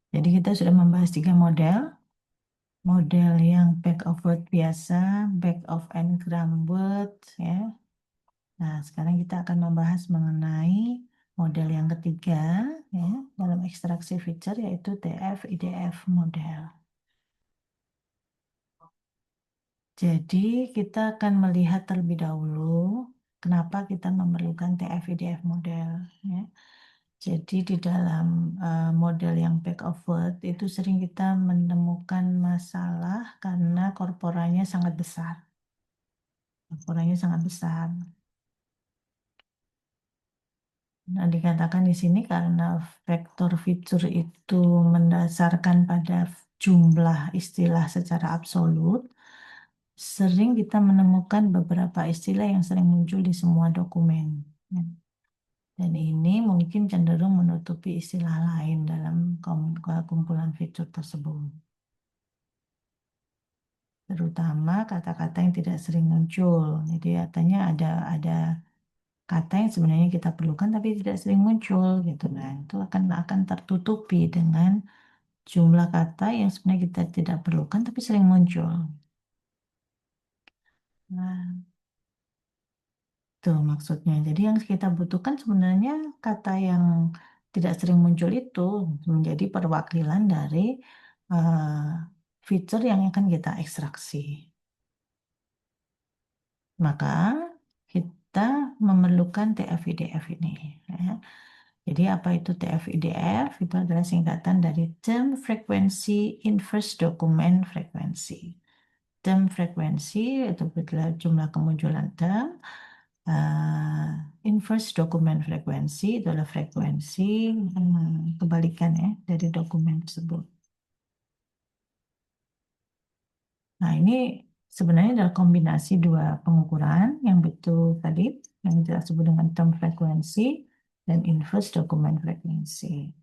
Jadi kita sudah membahas 3 model. Model yang back of word biasa, back of n-gram word, ya. Nah, sekarang kita akan membahas mengenai model yang ketiga, ya, dalam ekstraksi feature, yaitu TF-IDF model. Jadi kita akan melihat terlebih dahulu kenapa kita memerlukan TF-IDF model, ya. Jadi di dalam model yang back of word itu sering kita menemukan masalah karena korporanya sangat besar. Korporanya sangat besar. Nah, dikatakan di sini karena vektor feature itu mendasarkan pada jumlah istilah secara absolut, sering kita menemukan beberapa istilah yang sering muncul di semua dokumen. Ya. Dan ini mungkin cenderung menutupi istilah lain dalam kumpulan fitur tersebut. Terutama kata-kata yang tidak sering muncul. Jadi katanya ada kata yang sebenarnya kita perlukan tapi tidak sering muncul gitu. Nah, itu akan tertutupi dengan jumlah kata yang sebenarnya kita tidak perlukan tapi sering muncul. Nah, itu maksudnya. Jadi yang kita butuhkan sebenarnya kata yang tidak sering muncul itu menjadi perwakilan dari eh, fitur yang akan kita ekstraksi. Maka kita memerlukan TF-IDF ini. Ya. Jadi apa itu TF-IDF? Itu adalah singkatan dari Term Frequency Inverse Document Frequency. Term frekuensi itu adalah jumlah kemunculan term. Inverse document frekuensi itu adalah frekuensi kebalikan ya dari dokumen tersebut. Nah, ini sebenarnya adalah kombinasi dua pengukuran yang betul tadi, yang kita sebut dengan term frekuensi dan inverse document frekuensi.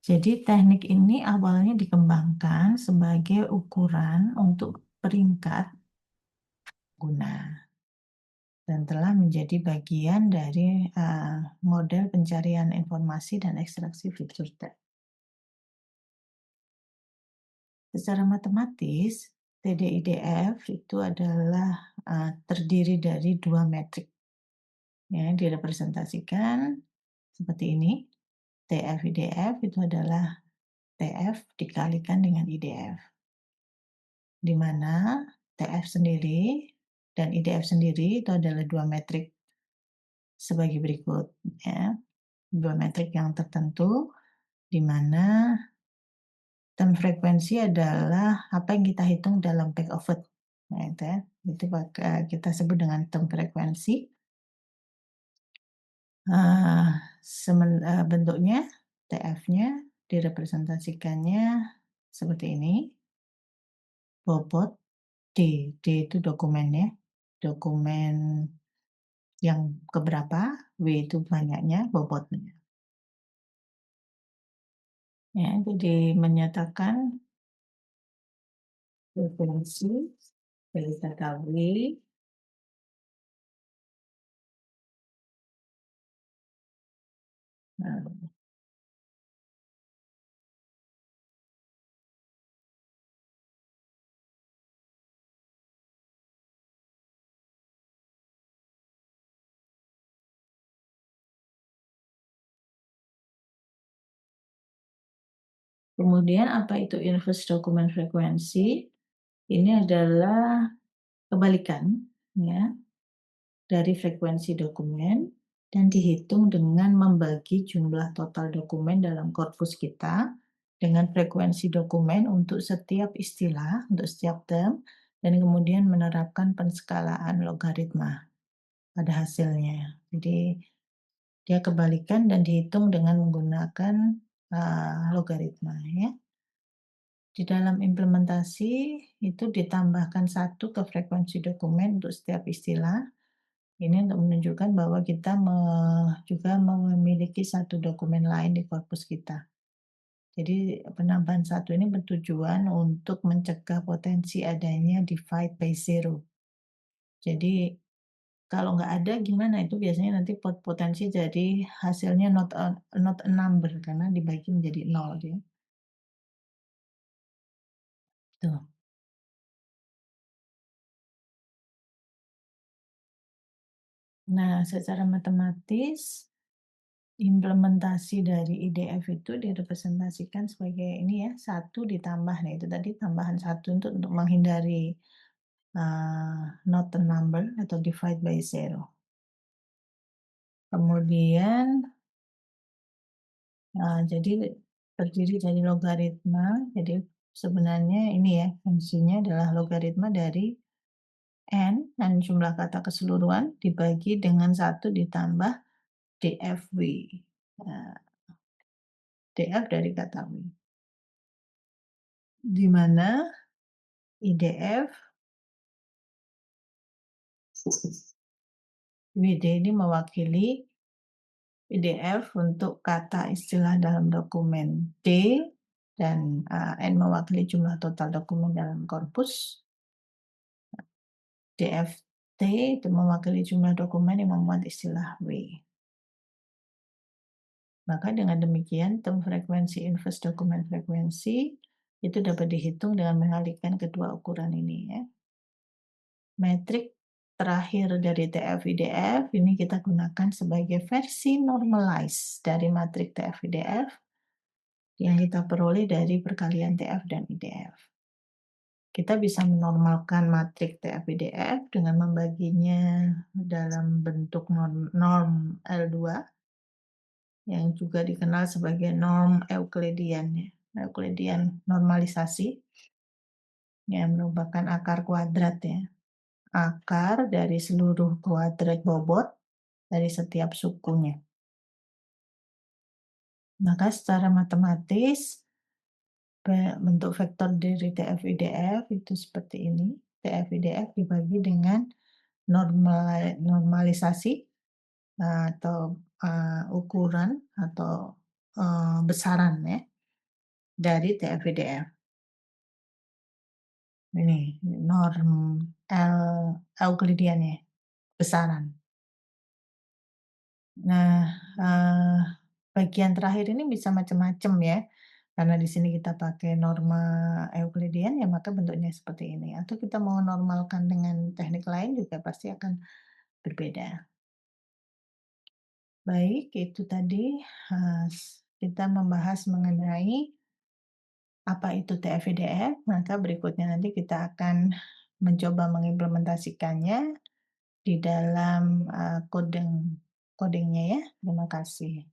Jadi teknik ini awalnya dikembangkan sebagai ukuran untuk peringkat guna dan telah menjadi bagian dari model pencarian informasi dan ekstraksi fitur teks. Secara matematis, TD-IDF itu adalah terdiri dari dua metrik. Ya, direpresentasikan seperti ini. TF-IDF itu adalah TF dikalikan dengan IDF. Di mana TF sendiri dan IDF sendiri itu adalah dua metrik sebagai berikut. Ya. Dua metrik yang tertentu di mana term frekuensi adalah apa yang kita hitung dalam back of it. Nah, itu ya. Itu kita sebut dengan term frekuensi. Bentuknya TF-nya direpresentasikannya seperti ini. Bobot D. D itu dokumennya. Dokumen yang keberapa, W itu banyaknya, bobotnya. Ya, jadi menyatakan frekuensi delta W kemudian apa itu inverse document frekuensi? Ini adalah kebalikan ya dari frekuensi dokumen dan dihitung dengan membagi jumlah total dokumen dalam korpus kita dengan frekuensi dokumen untuk setiap istilah, untuk setiap term, dan kemudian menerapkan penskalaan logaritma pada hasilnya. Jadi dia kebalikan dan dihitung dengan menggunakan logaritma ya. Di dalam implementasi itu ditambahkan satu ke frekuensi dokumen untuk setiap istilah. Ini untuk menunjukkan bahwa kita juga memiliki satu dokumen lain di korpus kita. Jadi penambahan satu ini bertujuan untuk mencegah potensi adanya divide by zero. Jadi kalau nggak ada gimana? Itu biasanya nanti potensi jadi hasilnya not a number karena dibagi menjadi 0 dia, tuh. Nah, secara matematis, implementasi dari IDF itu direpresentasikan sebagai ini ya, 1 ditambah, nah itu tadi tambahan 1 untuk menghindari, not a number atau divide by zero. Kemudian, jadi terdiri dari logaritma, jadi sebenarnya ini ya, fungsinya adalah logaritma dari n dan jumlah kata keseluruhan dibagi dengan 1 ditambah DFW, eee, DF dari kata W, di mana IDF WD ini mewakili IDF untuk kata istilah dalam dokumen D dan, N mewakili jumlah total dokumen dalam korpus, DFT itu mewakili jumlah dokumen yang memuat istilah W. Maka dengan demikian term frekuensi inverse dokumen frekuensi itu dapat dihitung dengan mengalihkan kedua ukuran ini ya. Metrik terakhir dari TF-IDF ini kita gunakan sebagai versi normalized dari matrik TF-IDF yang kita peroleh dari perkalian TF dan IDF. Kita bisa menormalkan matrik TF-IDF dengan membaginya dalam bentuk norm L2 yang juga dikenal sebagai norm Euclidean ya, Euclidean normalisasi yang merupakan akar kuadrat ya. Akar dari seluruh kuadrat bobot dari setiap sukunya. Maka secara matematis bentuk vektor dari TF-IDF itu seperti ini. TF-IDF dibagi dengan normalisasi atau ukuran atau besaran ya dari TF-IDF. Ini norm Euclidean ya, besaran. Nah, bagian terakhir ini bisa macam-macam ya, karena di sini kita pakai norma Euclidean ya maka bentuknya seperti ini, atau kita mau normalkan dengan teknik lain juga pasti akan berbeda. Baik, itu tadi, kita membahas mengenai apa itu TF-IDF, maka berikutnya nanti kita akan mencoba mengimplementasikannya di dalam, codingnya ya. Terima kasih.